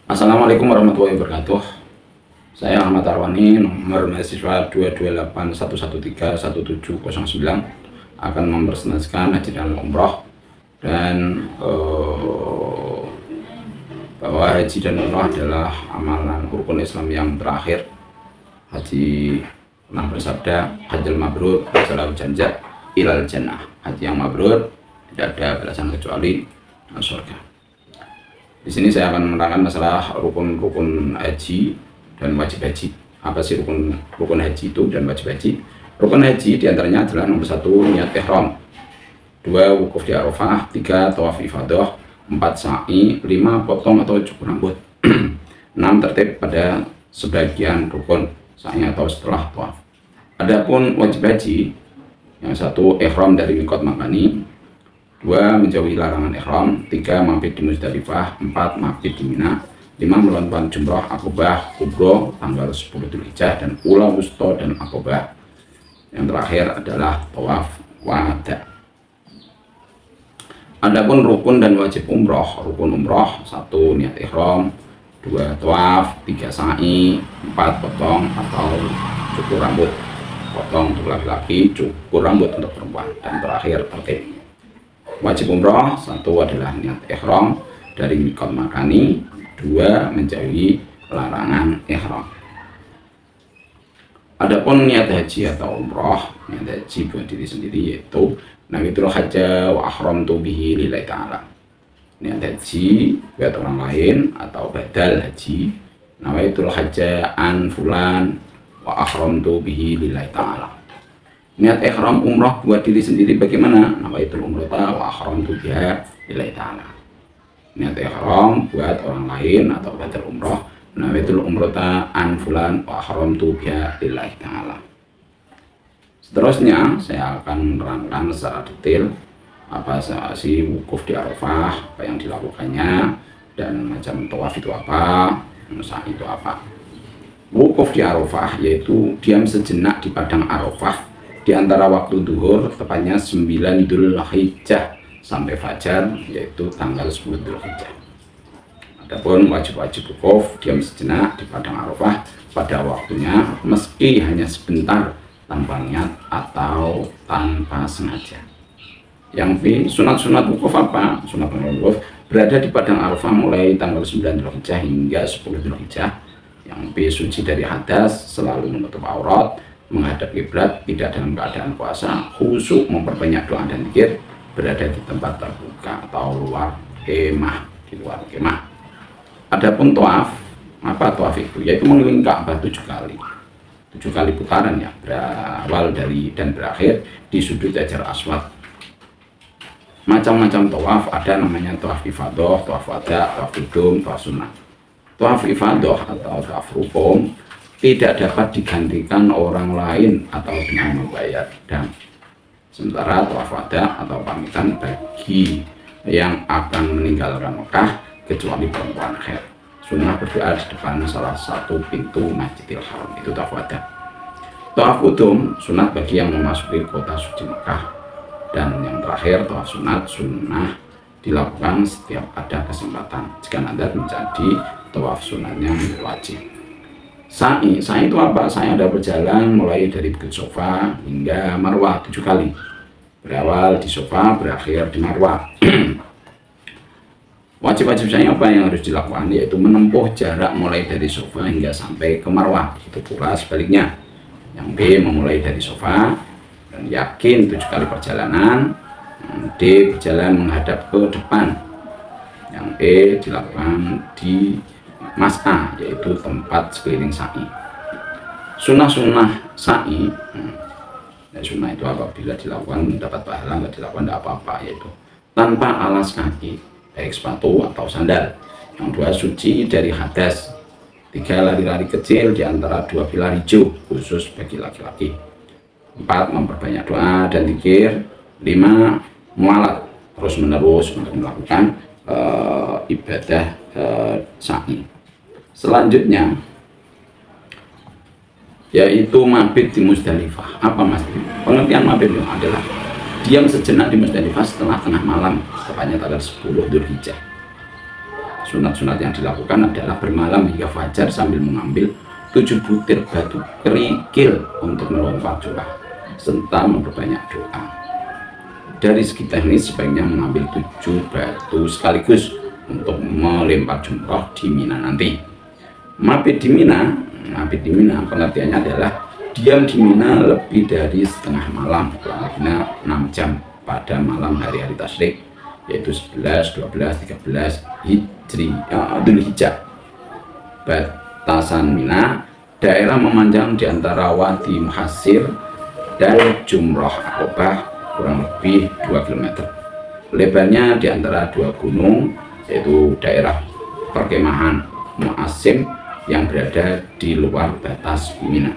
Assalamualaikum warahmatullahi wabarakatuh. Saya Ahmad Arwani, nomor mahasiswa 22811131709, akan mempresentasikan haji dan umroh, dan bahwa haji dan umroh adalah amalan rukun Islam yang terakhir. Haji pernah bersabda, hajjal mabrur wasalau janjat ilal jannah. Haji yang mabrur tidak ada balasan kecuali surga. Di sini saya akan menerangkan masalah rukun-rukun haji dan wajib haji. Apa sih rukun haji itu dan wajib haji? Rukun haji diantaranya adalah nomor 1 niat ihram, 2 wukuf di Arafah, 3 tawaf ifadah, 4 sa'i, 5 potong atau cukur rambut, 6 tertib pada sebagian rukun sa'i atau setelah tawaf. Adapun wajib haji, yang 1 ihram dari mikot makani, 2 menjauhi larangan ihram, 3 mampir di Muzdalifah, 4 mampir di Mina, 5 melakukan jumrah akobah kubro tanggal 10 Dzulhijjah dan ula wusta dan akobah. Yang terakhir adalah tawaf wada. Adapun rukun dan wajib umroh, rukun umroh 1 niat ihram, 2 tawaf, 3 sa'i, 4 potong atau cukur rambut, potong untuk laki-laki, cukur rambut untuk perempuan, dan terakhir tertib. Wajib umroh 1 adalah niat ihram dari mikot makani, 2 menjauhi larangan ihram. Adapun niat haji atau umroh, niat haji buat diri sendiri yaitu nawaitul hajja wa ahramtu bihi lillahi ta'ala. Niat haji buat orang lain atau badal haji, nawaitul hajja an fulan wa ahramtu bihi lillahi ta'ala. Niat ihram umroh buat diri sendiri bagaimana? Nawaitul umrata wa ahramtu biha lillahi ta'ala. Niat ihram buat orang lain atau badal umroh, nawaitul umrata an fulan wa ahramtu biha lillahi ta'ala. Seterusnya saya akan menerangkan secara detail apa sih wukuf di Arafah, apa yang dilakukannya, dan macam tawaf itu apa, sa'i itu apa. Wukuf di Arafah yaitu diam sejenak di padang Arafah di antara waktu duhur, tepatnya 9 Dzulhijjah sampai fajar, yaitu tanggal 10 Dzulhijjah. Adapun wajib-wajib wukuf diam sejenak di padang Arafah pada waktunya, meski hanya sebentar, tanpa niat atau tanpa sengaja. Yang B, sunat-sunat wukuf apa? Sunat wukuf berada di padang Arafah mulai tanggal 9 Dzulhijjah hingga 10 Dzulhijjah. Yang B, suci dari hadas, selalu menutup aurat, menghadap kiblat, tidak dalam keadaan puasa, khusyuk, memperbanyak doa dan zikir, berada di tempat terbuka atau luar kemah, di luar kemah. Adapun tawaf, apa tawaf itu? Yaitu mengelilingi Ka'bah 7 kali. 7 kali putaran ya, berawal dari dan berakhir di sudut Hajar Aswad. Macam-macam tawaf ada, namanya tawaf ifadah, tawaf wada, tawaf qudum, tawaf sunnah. Tawaf ifadah atau tawaf rukun tidak dapat digantikan orang lain atau dengan membayar dam. Sementara tawaf wada atau pamitan bagi yang akan meninggalkan Mekah kecuali perempuan haid, sunnah berdoa di depan salah satu pintu Masjidil Haram, itu tawaf wada. Tawaf qudum sunat bagi yang memasuki kota suci Mekah, dan yang terakhir tawaf sunat, sunnah dilakukan setiap ada kesempatan jika nanti menjadi tawaf sunatnya wajib. Sa'i itu apa? Sa'i ada berjalan mulai dari Bukit Sofa hingga Marwah 7 kali, berawal di Sofa, berakhir di Marwah. Wajib-wajib sa'i apa yang harus dilakukan? Yaitu menempuh jarak mulai dari Sofa hingga sampai ke Marwah. Itu pula sebaliknya. Yang B, memulai dari Sofa dan yakin 7 kali perjalanan. Yang D, berjalan menghadap ke depan. Yang E, dilakukan di Mas'a, yaitu tempat sekeliling sa'i. Sunnah-sunnah sa'i, sunnah itu apabila dilakukan mendapat pahala, nggak dilakukan tidak apa-apa, yaitu tanpa alas kaki, baik sepatu atau sandal. Yang 2, suci dari hadas. 3, lari-lari kecil di antara 2 pilar hijau, khusus bagi laki-laki. 4, memperbanyak doa dan zikir. 5, mualat terus menerus untuk melakukan ibadah sa'i. Selanjutnya yaitu mabit di Muzdalifah. Apa mabit? Pengertian mabit itu adalah diam sejenak di Muzdalifah setelah tengah malam, tepatnya tanggal 10 Dzulhijjah. Sunat-sunat yang dilakukan adalah bermalam hingga fajar sambil mengambil 7 butir batu kerikil untuk melompat jumrah serta memperbanyak doa. Dari segi teknis sebaiknya mengambil 7 batu sekaligus untuk melempar jumrah di Mina nanti. Mabit di Mina pengertiannya adalah diam di Mina lebih dari setengah malam, kurang lebih 6 jam pada malam hari-hari tasyrik, yaitu 11, 12, 13 Dzulhijjah. Batasan Mina, daerah memanjang di antara Wadi Muhassir dan Jumrah Aqobah kurang lebih 2 km. Lebarnya di antara 2 gunung, yaitu daerah perkemahan Mu'asim yang berada di luar batas Mina.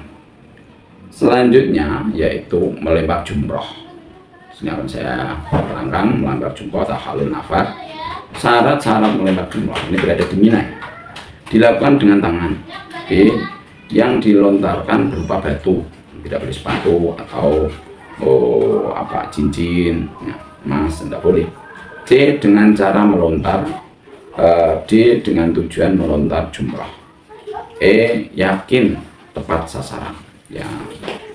Selanjutnya yaitu melempar jumroh. Ini akan saya terangkan. Melempar jumroh tahallul nafar. Syarat-syarat melempar jumroh ini berada di Mina. Dilakukan dengan tangan. Yang dilontarkan berupa batu, tidak boleh sepatu atau cincin, emas, tidak boleh. C, dengan cara melontar. D, dengan tujuan melontar jumroh. E, yakin tepat sasaran. Ya,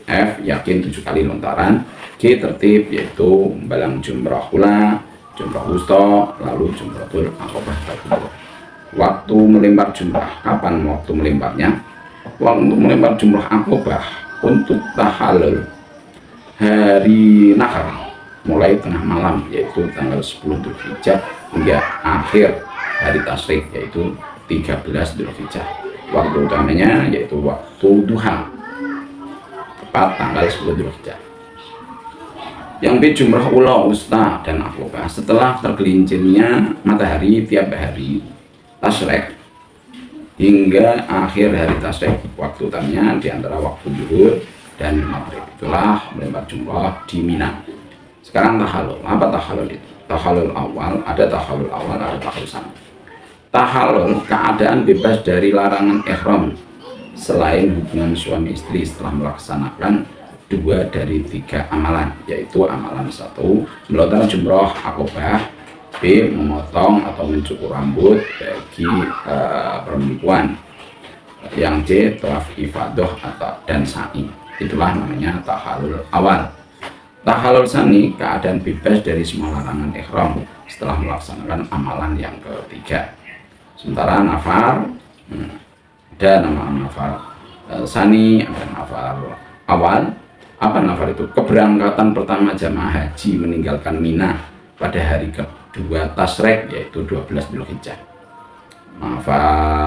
F, yakin 7 kali lontaran. G, tertib, yaitu balang jumrah ula, jumrah wusta, lalu jumratul aqobah. Waktu melempar jumrah, kapan waktu melemparnya? Waktu melempar jumrah aqobah untuk tahallul hari nahar mulai tengah malam, yaitu tanggal 10 Dzulhijjah hingga akhir hari tasyrik, yaitu 13 Dzulhijjah. Waktu utamanya yaitu waktu duha, tepat tanggal 10 Dzulhijjah. Yang B, jumrah ula, wusta, dan aqobah setelah tergelincirnya matahari tiap hari tasyrik hingga akhir hari tasyrik. Waktu utamanya di antara waktu zuhur dan maghrib. Itulah melempar jumrah di Mina. Sekarang tahallul. Apa tahallul itu? Tahallul awal, ada tahallul awal, ada tahallul sani. Tahallul keadaan bebas dari larangan ihram selain hubungan suami istri setelah melaksanakan 2 dari 3 amalan, yaitu amalan 1 melontar jumroh aqobah, B, memotong atau mencukur rambut bagi perempuan, yang C, tawaf ifadah dan sa'i. Itulah namanya tahallul awal. Tahallul sani keadaan bebas dari semua larangan ihram setelah melaksanakan amalan yang ketiga. Sementara nafar, ada nama nafar sani, ada nafar awal. Apa nafar itu? Keberangkatan pertama jamaah haji meninggalkan Mina pada hari kedua tasyrik, yaitu 12 Dzulhijjah.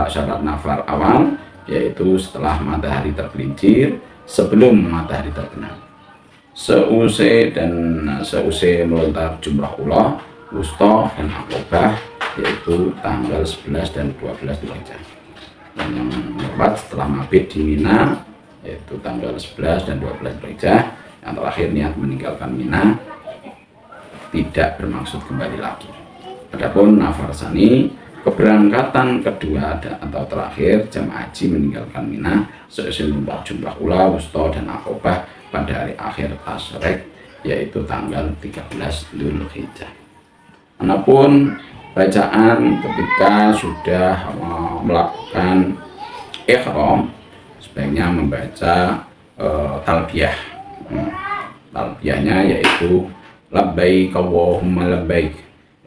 Syarat nafar awal yaitu setelah matahari tergelincir, sebelum matahari terbenam. Seusai melontar jumrah ula, wusta, dan aqobah, yaitu tanggal 11 dan 12 Dzulhijjah. Dan yang keempat setelah mabit di Mina, yaitu tanggal 11 dan 12 Dzulhijjah. Yang terakhir niat meninggalkan Mina, tidak bermaksud kembali lagi. Adapun nafar sani, keberangkatan kedua atau terakhir jamaah haji meninggalkan Mina seusai melempar jumrah ula, wusta, dan aqobah pada hari akhir tasyrik, yaitu tanggal 13 Dzulhijjah. Adapun bacaan ketika sudah melakukan ihram, sebaiknya membaca talbiyah. Talbiyahnya yaitu labbaik Allahumma labbaik,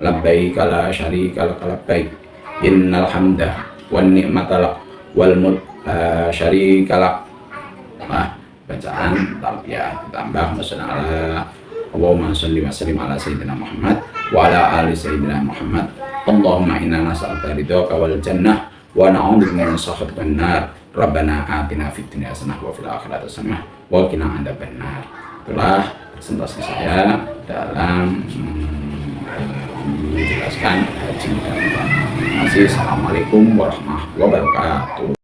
labbaik la syarika lak labbaik, innal hamda wan ni'mata lak wal mulk la syarika lak. Bacaan talbiyah ditambah masalah Allahumma sholli wa sallim ala sayyidina Muhammad wa ala ali sayyidina Muhammad. Allahumma inna nas'aluka ridhaka wal jannah wa na'udzubika min sakhatika wan nar. Rabbana atina fid dunya hasanah wa fil akhirati hasanah wa qina adzabannar. Itulah presentasi saya dalam menjelaskan haji dan umrah. Assalamualaikum warahmatullahi wabarakatuh.